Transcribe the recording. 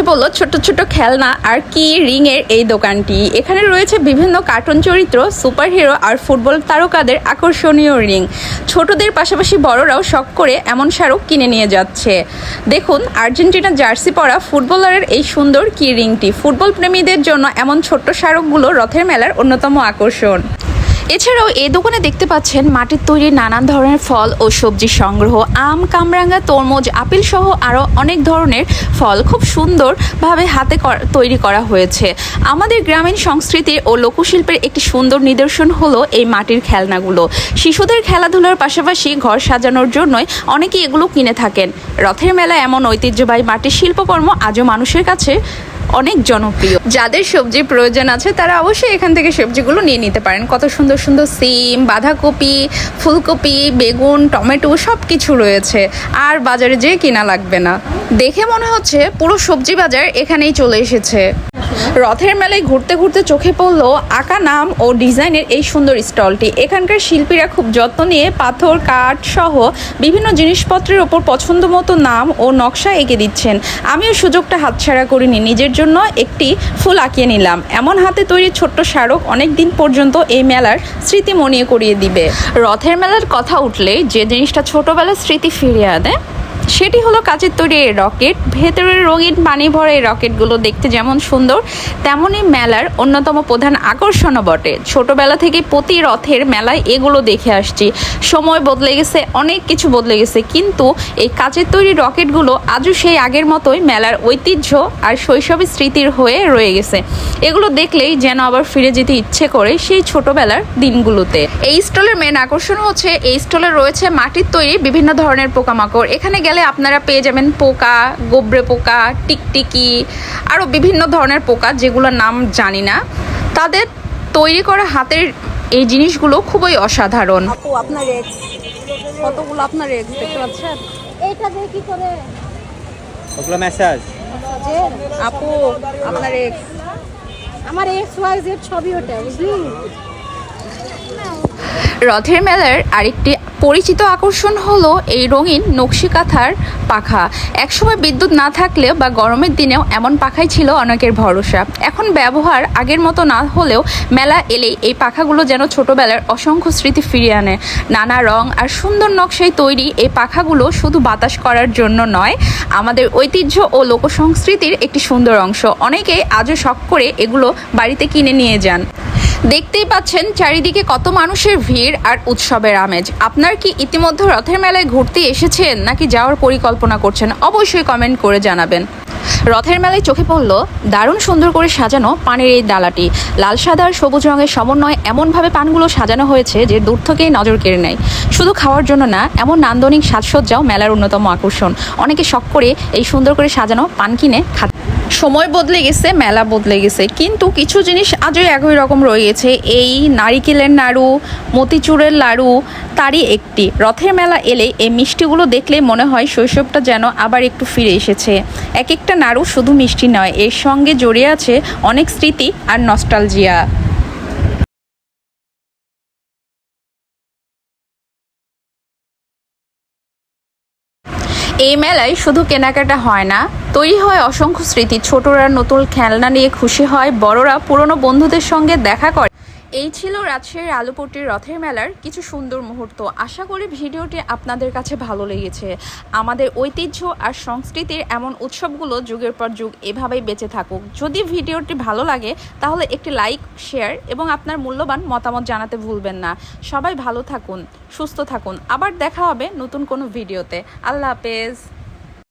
চোখে পড়লো ছোট ছোট খেলনা আর কি রিং এর এই দোকানটি। এখানে রয়েছে বিভিন্ন কার্টুন চরিত্র, সুপারহিরো আর ফুটবল তারকাদের আকর্ষণীয় রিং। ছোটদের পাশাপাশি বড়রাও শখ করে এমন স্মারক কিনে নিয়ে যাচ্ছে। দেখুন আর্জেন্টিনা জার্সি পরা ফুটবলারের এই সুন্দর কি রিংটি। ফুটবল প্রেমীদের জন্য এমন ছোট্ট স্মারকগুলো রথের মেলার অন্যতম আকর্ষণ। এছাড়াও এই দোকানে দেখতে পাচ্ছেন মাটির তৈরি নানান ধরনের ফল ও সবজি সংগ্রহ। আম, কামরাঙ্গা, তরমুজ, আপেল সহ আরও অনেক ধরনের ফল খুব সুন্দরভাবে হাতে তৈরি করা হয়েছে। আমাদের গ্রামীণ সংস্কৃতির ও লোকশিল্পের একটি সুন্দর নিদর্শন হলো এই মাটির খেলনাগুলো। শিশুদের খেলাধুলার পাশাপাশি ঘর সাজানোর জন্যই অনেকে এগুলো কিনে থাকেন। রথের মেলা এমন ঐতিহ্যবাহী মাটির শিল্পকর্ম আজও মানুষের কাছে অনেক জনপ্রিয়। যাদের সবজির প্রয়োজন আছে তারা অবশ্যই এখান থেকে সবজিগুলো নিয়ে নিতে পারেন। কত সুন্দর সুন্দর সিম, বাঁধাকপি, ফুলকপি, বেগুন, টমেটো সব কিছু রয়েছে, আর বাজারে যেয়ে কিনা লাগবে না। দেখে মনে হচ্ছে পুরো সবজি বাজার এখানেই চলে এসেছে। রথের মেলায় ঘুরতে ঘুরতে চোখে পড়লো আঁকা নাম ও ডিজাইনের এই সুন্দর স্টলটি। এখানকার শিল্পীরা খুব যত্ন নিয়ে পাথর, কাঠ সহ বিভিন্ন জিনিসপত্রের ওপর পছন্দ মতো নাম ও নকশা এঁকে দিচ্ছেন। আমিও সুযোগটা হাতছাড়া করিনি, নিজের জন্য একটি ফুল আঁকিয়ে নিলাম। এমন হাতে তৈরি ছোট্ট স্মারক অনেক দিন পর্যন্ত এই মেলার স্মৃতি মনে করিয়ে দিবে। রথের মেলার কথা উঠলে যে জিনিসটা ছোটবেলার স্মৃতি ফিরিয়ে আনে সেটি হলো কাচের তৈরি এই রকেট। ভেতরের রঙিন পানি ভরা এই রকেটগুলো দেখতে যেমন সুন্দর তেমনই মেলার অন্যতম প্রধান আকর্ষণও বটে। ছোটবেলা থেকে প্রতি রথের মেলায় এগুলো দেখে আসছি। সময় বদলে গেছে, অনেক কিছু বদলে গেছে, কিন্তু এই কাচের তৈরি রকেটগুলো আজও সেই আগের মতোই মেলার ঐতিহ্য আর শৈশবের স্মৃতির হয়ে রয়ে গেছে। এগুলো দেখলেই যেন আবার ফিরে যেতে ইচ্ছে করে সেই ছোটবেলার দিনগুলোতে। এই স্টলের মেন আকর্ষণ হচ্ছে এই স্টলে রয়েছে মাটির তৈরি বিভিন্ন ধরনের পোকামাকড়। এখানে গেলে আপনারা পেয়ে যাবেন পোকা, গোবরে পোকা, টিকটিকি, আরও বিভিন্ন ধরনের পোকা যেগুলোর নাম জানি না। তাদের তৈরি করা হাতের এই জিনিসগুলো খুবই অসাধারণ। আপু আপনার এক্স কতগুলো আপনার এক্স দেখতে পাচ্ছেন? এইটা দিয়ে কি করে ওগুলো মেসেজ আপু আপনার এক্স, আমার এক্স ওয়াই জেড ছবি ওটা বুঝলি। রথের মেলার আরেকটি পরিচিত আকর্ষণ হলো এই রঙিন নকশি কাঁথার পাখা। একসময় বিদ্যুৎ না থাকলেও বা গরমের দিনেও এমন পাখাই ছিল অনেকের ভরসা। এখন ব্যবহার আগের মতো না হলেও মেলা এলেই এই পাখাগুলো যেন ছোটবেলার অসংখ্য স্মৃতি ফিরিয়ে আনে। নানা রং আর সুন্দর নকশায় তৈরি এই পাখাগুলো শুধু বাতাস করার জন্য নয়, আমাদের ঐতিহ্য ও লোকসংস্কৃতির একটি সুন্দর অংশ। অনেকেই আজও শখ করে এগুলো বাড়িতে কিনে নিয়ে যান। দেখতেই পাচ্ছেন চারিদিকে কত মানুষের ভিড় আর উৎসবের আমেজ। আপনার কি ইতিমধ্যে রথের মেলায় ঘুরতে এসেছেন নাকি যাওয়ার পরিকল্পনা করছেন? অবশ্যই কমেন্ট করে জানাবেন। রথের মেলায় চোখে পড়ল দারুণ সুন্দর করে সাজানো পানের এই ডালাটি। লাল, সাদা আর সবুজ রঙের সমন্বয়ে এমনভাবে পানগুলো সাজানো হয়েছে যে দূর থেকেই নজর কেড়ে নেয়। শুধু খাওয়ার জন্য না, এমন নান্দনিক সাজসজ্জাও মেলার অন্যতম আকর্ষণ। অনেকে শখ করে এই সুন্দর করে সাজানো পান কিনে খাচ্ছে। সময় বদলে গেছে, মেলা বদলে গেছে, কিন্তু কিছু জিনিস আজও একই রকম রয়েছে। এই নারিকেলের নাড়ু, মতিচুরের লাড়ু তারই একটি। রথের মেলা এলে এই মিষ্টিগুলো দেখলে মনে হয় শৈশবটা যেন আবার একটু ফিরে এসেছে। এক একটা নাড়ু শুধু মিষ্টি নয়, এর সঙ্গে জড়িয়ে আছে অনেক স্মৃতি আর নস্টালজিয়া। এই মেলায় শুধু কেনাকাটা হয় না, তৈরি হয় অসংখ্য স্মৃতি। ছোটরা নতুন খেলনা নিয়ে খুশি হয়, বড়রা পুরনো বন্ধুদের সঙ্গে দেখা করে। এই ছিল রাজশাহীর আলুপট্টির রথের মেলার কিছু সুন্দর মুহূর্ত। আশা করি ভিডিওটি আপনাদের কাছে ভালো লেগেছে। আমাদের ঐতিহ্য আর সংস্কৃতির এমন উৎসবগুলো যুগের পর যুগ এভাবেই বেঁচে থাকুক। যদি ভিডিওটি ভালো লাগে তাহলে একটি লাইক, শেয়ার এবং আপনার মূল্যবান মতামত জানাতে ভুলবেন না। সবাই ভালো থাকুন, সুস্থ থাকুন। আবার দেখা হবে নতুন কোনো ভিডিওতে। আল্লাহ হাফেজ।